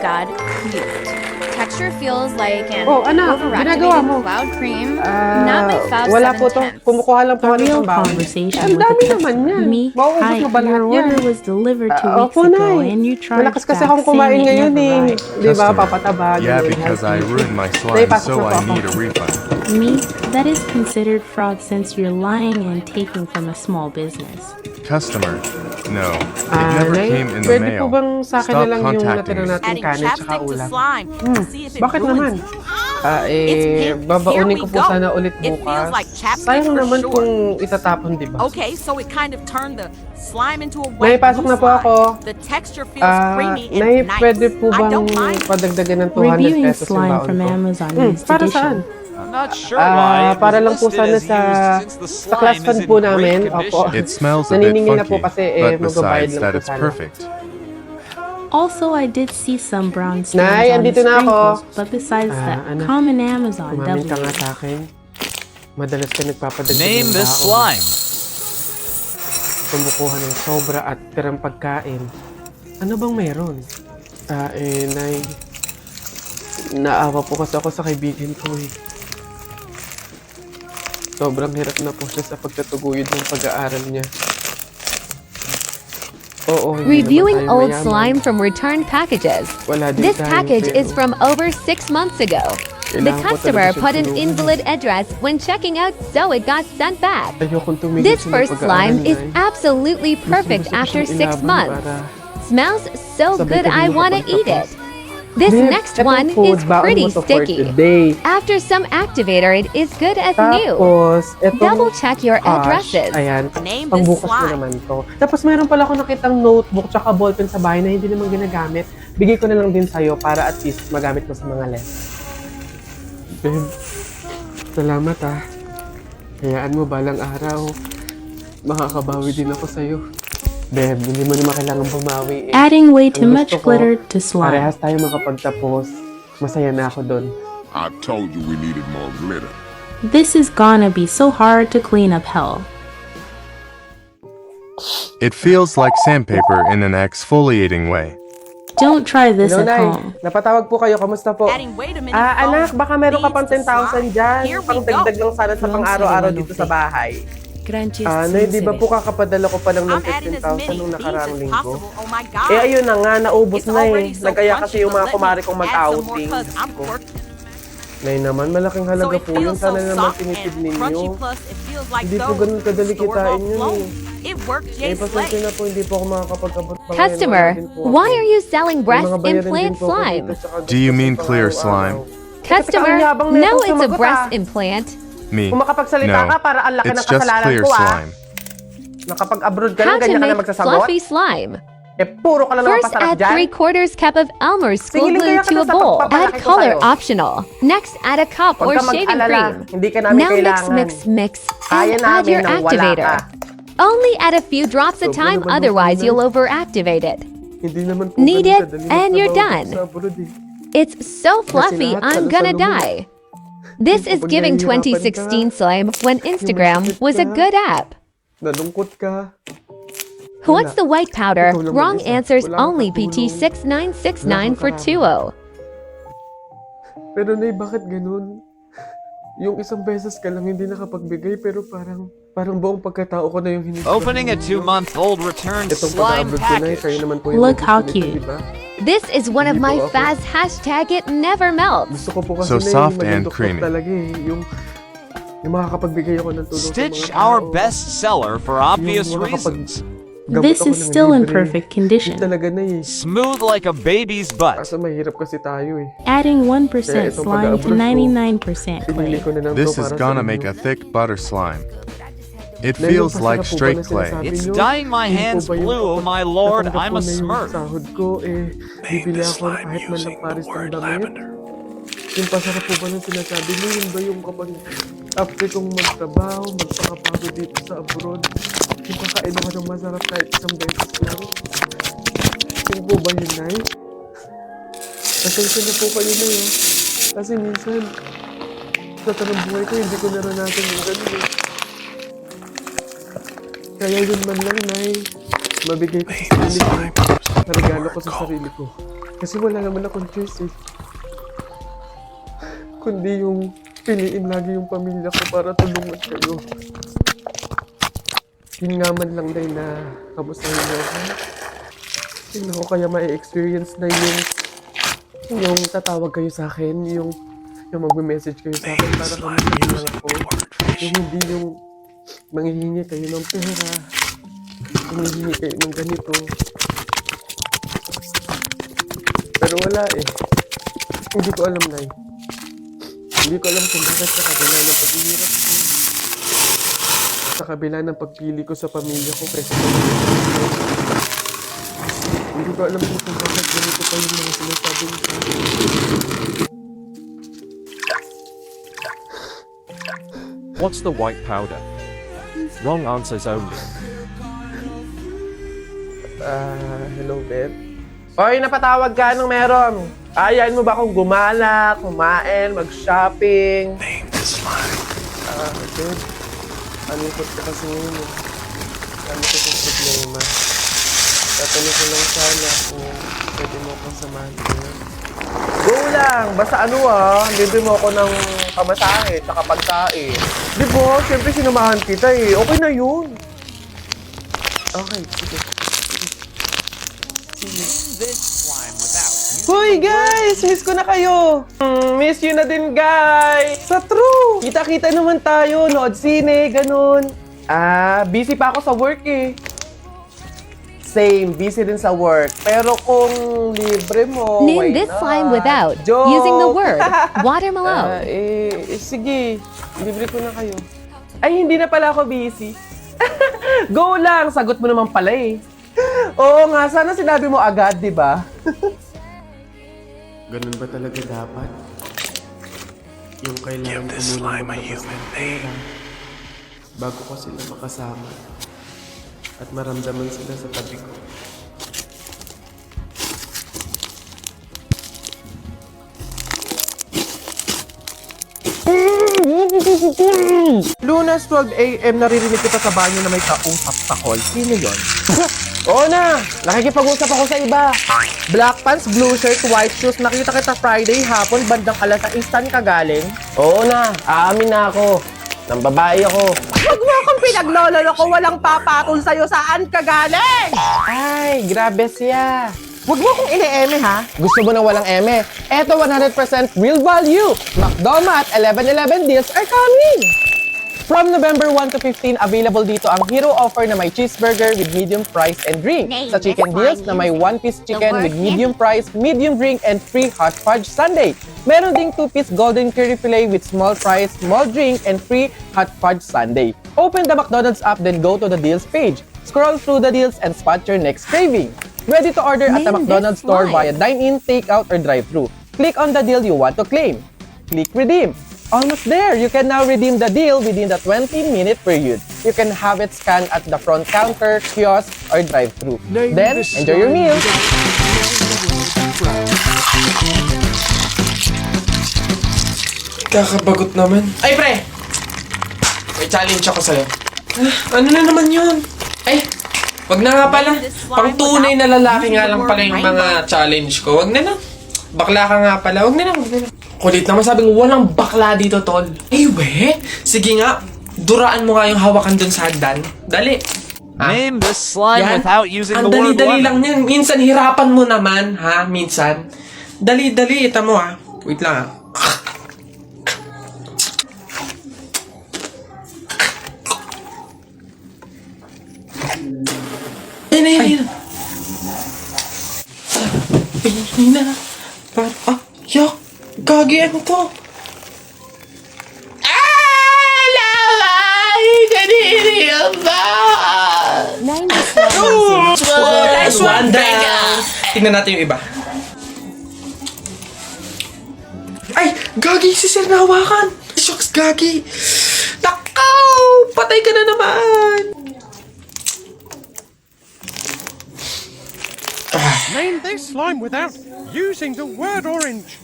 God used. Texture feels like an Oh, ano? Ginagawa mo? overactivated cloud cream. Not my Fab Wala po 7 to. tenths. Kumukuha lang po A ako ng real pambaon. conversation Ang with dami the naman yan. customer. Me, Mauubos hi, mo ba lahat your order yan? was delivered 2 weeks Opo, ago Nay. and you charged Malakas kasi back akong kumain saying it ngayon never eh. arrived. Di ba? Customer. Papataba. Yeah, ganun, because I healthy. ruined my Nay, slime, pasok so na po I ako. need a refund. Me, that is considered fraud since you're lying and taking from a small business. Customer. No, it never Nay, came in the pwede po mail. bang sa akin na Stop lang yung natira contacting me. natin Adding kanin tsaka chapstick to ulam? slime. See if it Bakit ruins naman? It's pink. Babaunin Here ko we po go. sana ulit It bukas. feels like chapstick Sayang for naman sure. kung itatapon, di ba? Okay, so it kind of turned the slime into a Nay, white pasok blue na po slime. ako. The texture feels creamy and Nay, nice. pwede po I bang don't mind. padagdagan ng 200 Reviewing pesos yung slime baon from ko? Amazon needs Para addition. saan? I'm not sure why it Para was lang po listed sana as sa used since the sa class slime fund is in po great namin. condition. Opo. It smells a bit Naniningil na po funky, kasi but magbabayad besides lang that, po it's sana. perfect. Also, I did see some brown stains Nay, on the andito na ako. sprinkles, but besides that, ano? common Amazon Umamin ka W. nga sa akin. Madalas ka nagpapadagdag Name ng this baon. slime. Kumukuha ng sobra at tirang pagkain. Ano bang meron? Nay, naawa po kasi ako sa kaibigan ko eh. Sobrang hirap na po siya sa pagtatuguyod ng pag-aaral niya. Oo, hindi Reviewing naman tayo old mayaman. slime from returned packages. Wala din This tayo, package pero is from over 6 months ago. The kailangan ko customer talaga put siyang an tulungan. invalid address when checking out, so it got sent back. Ayokong tumigil This sa first pag-aaral, slime is Nay. absolutely Gusto perfect ko after siyang 6 ilaban months. para Smells so sabay good kami I want to eat it. makapagtapos. This Babe, next etong one food, is baon pretty mo to for sticky. today. After some activator, it is good as new. Tapos, etong Double check your cash, addresses. ayan, Name this pangbukas mo slime. naman to. Tapos meron pala ako nakitang notebook tsaka ballpen sa bahay na hindi naman ginagamit. Bigay ko na lang din sa'yo para at least magamit mo sa mga lessons. Babe, salamat ah. Hayaan mo balang araw. Makakabawi din ako sa'yo. Babe, hindi mo naman kailangan bumawi eh. Adding way too Ang much gusto ko, glitter to slime. Parehas tayo makapagtapos. Masaya na ako doon. I told you we needed more glitter. This is gonna be so hard to clean up hell. It feels like sandpaper in an exfoliating way. Don't try this Hello, at Nay. home. Napatawag po kayo. Kamusta po? Adding wait a minute. Anak, phone baka meron ka pang leads to 10,000 slime. dyan. Here we Pang go. dagdag lang sana sa pang-araw-araw dito sa bahay. Nay, di ba po kakapadala ko pa lang ng I'm adding as 15,000 many nung beans nakaraang as linggo? possible. Oh my God. Eh ayun na nga, naubos It's na eh. already so Nagkaya crunchy, kasi yung but mga let me kumari kong add some more mag-outing. 'cause I'm quirky. Nay naman, malaking So halaga it po yun. feels so Sana naman soft tinitid and ninyo. crunchy, plus it feels like Hindi po those ganun kadali stores kitain all yun flown. eh. It worked Eh, Jay pasensya Slay. na po, hindi po ako makakapag-abot pa ngayon. Customer, Wala din po ako. why are you selling May breast mga bayarin din implant po ako slime? dito, tsaka Do you gastos mean sa clear pang-araw-araw. slime? Customer, ang yabang na no, itong it's a sumagot, breast ah. implant. Me. Kung makapagsalita No. ka, para ang laki ng It's just kasalanan clear ko ah. slime. Nakapag-abroad ka How lang, to ganyan ka na make magsasagot? fluffy slime. Eh, puro ka lang naman First, pasarap add dyan. 3/4 cup of Elmer's school Sige, glue kaya ka to na a sa bowl. pagpapalaki Add ko color sa'yo. optional. Next, add a cup Huwag or ka shaving mag-alala. cream. Hindi ka namin Now mix, kailangan. mix, Kaya and add namin your nang wala activator. ka. Only add a few drops at a Sobra time, naman otherwise naman. you'll overactivate it. Hindi naman po Need ganun it, kadali and you're magtrabaho done. sa abroad eh. It's so fluffy, lahat I'm halos gonna ano mo. die. This is Kapag giving nahihirapan 2016 ka, slime when Instagram masakit was a ka. good app. Nalungkot ka. What's the white powder? Ikaw lang Wrong mag-isa. answers Wala kang only katulong. PT6969 for Wala kang 2-0. Pero Nay, bakit ganun? Yung isang beses ka lang hindi nakapagbigay pero parang buong pagkatao ko na yung hindi. Opening a 2-month-old returned Itong slime pag-abroad ko na package. kayo naman po yung Look may how gusto nito, cute. diba? This is one of Hindi my po ako. fast hashtag it never melts. Gusto ko po kasi So na soft yung and malindok creamy. talaga eh. Yung makakapagbigay ako ng tulong Stitch, sa mga our tao. bestseller for obvious Yung makakapag- reasons. gamot This ako is ng still in libre. perfect condition. Hindi talaga na eh. Smooth like a baby's butt. Kaso mahirap kasi tayo eh. Adding 1% Kaya itong slime to pag-abroad ko, 99% Pinili clay. ko na lang This to is para gonna sa make inyo. a thick butter slime. It Nay, feels yung like pasarap po ba straight na clay. sinasabi It's nyo? dyeing my Yun po hands ba yung blue, kapag my lord, natanggap I'm ko a na yung smurf. sahod ko eh, bibili ako ng kahit man lang pares ng damit. Yung pasarap po ba ng sinasabi nyo, yun ba yung kapag after kong magtrabaho, magpakapagod dito sa abroad, yung kakain ako ng masarap kahit isang beses lang? Yun po ba yun, Nay? Pasensya na po kayo na yun. Kasi minsan, sa tanong buhay ko, hindi ko naranasan yung ganun eh. Kaya yun man lang, Nay. Mabigay ko sa sarili ko. Regalo ko sa sarili ko. Kasi wala naman akong choice eh. Kundi yung piliin lagi yung pamilya ko para tulungan kayo. Yun nga man lang din na kamustahin niyo ako. Tingnan ko kaya ma-experience na yung tatawag kayo sa akin, yung mag-message kayo sa akin para kamustahin lang ako. Yung hindi yung manghihingi kayo ng pera, manghihingi kayo ng ganito. Pero wala eh. Hindi ko alam na eh. Hindi ko alam kung bakit sa kabila ng paghihirap ko. Sa kabila ng pagpili ko sa pamilya ko, kasi hindi ko alam kung bakit ganito pa yung mga sinasabi niyo sa akin. What's the white powder? Wrong answers only. Hello, Beth. Oy, napatawag ka. Anong meron? Ayain mo ba akong gumala, kumain, mag-shopping? Okay. Anikot ka kasi ngayon eh. Ano ko yung problema? Tatanong ko lang sana kung pwede mo akong samahan ko. Go lang! Basta libre mo ako ng pamasahe tsaka pagkain. Di ba? Siyempre sinamahan kita eh. Okay na yun. Okay, sige. Hoy guys! Miss ko na kayo! Miss you na din guys! Sa true! Kita-kita naman tayo, nood sine, ganun. Busy pa ako sa work eh. Same, busy din sa work. Pero kung libre mo, why Name this not? slime without Joke! using the word watermelon. Sige. Libre ko na kayo. Ay, hindi na pala ako busy. Go lang! Sagot mo naman pala eh. Oo nga, sana sinabi mo agad, di ba? Ganun ba talaga dapat? Yung kailangan ko muna maglabas ng pera bago ko sila makasama at maramdaman sila sa tabi ko. Lunes 12 AM, naririnig kita sa banyo na may kausap sa call. Sino yun? Oo na! Nakikipag-usap ako sa iba. Black pants, blue shirt, white shoes. Nakita kita Friday hapon, bandang alas 6 ka galing. Oo na, aamin na ako. Nang babae ako. Huwag mo akong pinaglololo ko, walang papatol sa'yo. Saan ka galing? Ay, grabe siya. Huwag mo akong ine-eme ha. Gusto mo na walang eme? Eto 100% real value. McDonald's at 11/11 deals are coming. From November 1 to 15, available dito ang hero offer na may cheeseburger with medium fries and drink. Sa chicken deals na may 1-piece chicken with medium fries, medium drink, and free hot fudge sundae. Meron ding 2-piece golden curry fillet with small fries, small drink, and free hot fudge sundae. Open the McDonald's app, then go to the deals page. Scroll through the deals and spot your next craving. Ready to order at the Name McDonald's this store slime. via dine-in, take-out, or drive-thru. Click on the deal you want to claim. Click redeem. Almost there! You can now redeem the deal within the 20-minute period. You can have it scanned at the front counter, kiosk, or drive-thru. Then, enjoy your meal! Kakabagot naman. Ay, pre! May challenge ako sa'yo. Ano na naman yun? Ay, wag na nga pala. Pang tunay na lalaki nga lang pala yung mga challenge ko. Wag na lang. Bakla ka nga pala. Wag na lang. Kulit naman, sabi ko, walang bakla dito, tol. Ay, we? Sige nga, duraan mo nga yung hawakan dun sa hagdan. Dali. Name this slime Yan. without using Ang the word dali-dali lang lemon. yan. Minsan, hirapan mo naman, ha? Minsan. Dali-dali, ita mo, ha? Wait lang, ha? Ayun na, ayun. Ayun na. Yak. Gagi, ano to? Name this slime. Nice one down. Tingnan natin yung iba. Ay! Gagi! Si Sir nahawakan! Shucks, Gagi! Takaw! Patay ka na naman! Name this slime without using the word orange.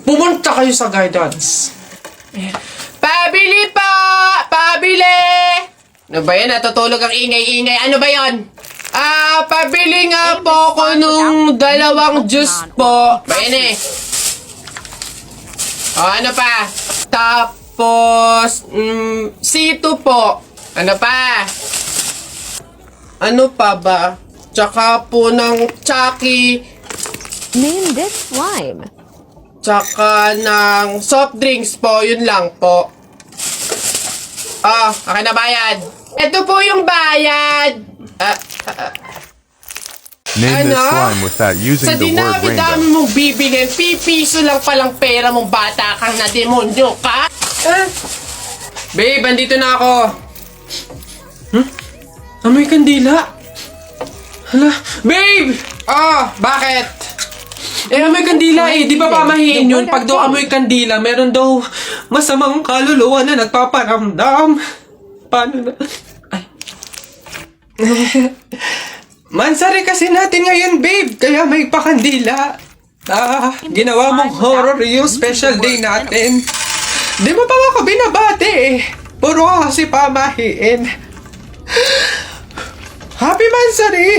Pumunta kayo sa guidance. Pabili pa! Pabili! Ano ba yan? Natutulog ang ingay-ingay. Ano ba yan? Pabili nga po ako nung dalawang juice po. Bayan eh. O, ano pa? Tapos, C2 po. Ano pa? Ano pa ba? Tsaka po ng Chucky. Name this slime. Tsaka ng soft drinks po. Yun lang po. Okay na bayad. Ito po yung bayad. Name this slime without using Sa the word dinami-dami rainbow. mong bibilin, pipiso lang palang pera mong bata kang na demonyo ka. Babe, andito na ako. Amoy kandila. Hala, babe! Bakit? Amoy kandila eh. Di ba pamahiin yun? Pag daw amoy kandila, meron daw masamang kaluluwa na nagpaparamdam. Paano na? Ay. Mansari kasi natin ngayon, babe. Kaya may pakandila. Ginawa mong horror yung special day natin. Di mo pa ako binabati eh. Puro ka kasi pamahiin. Happy Mansari!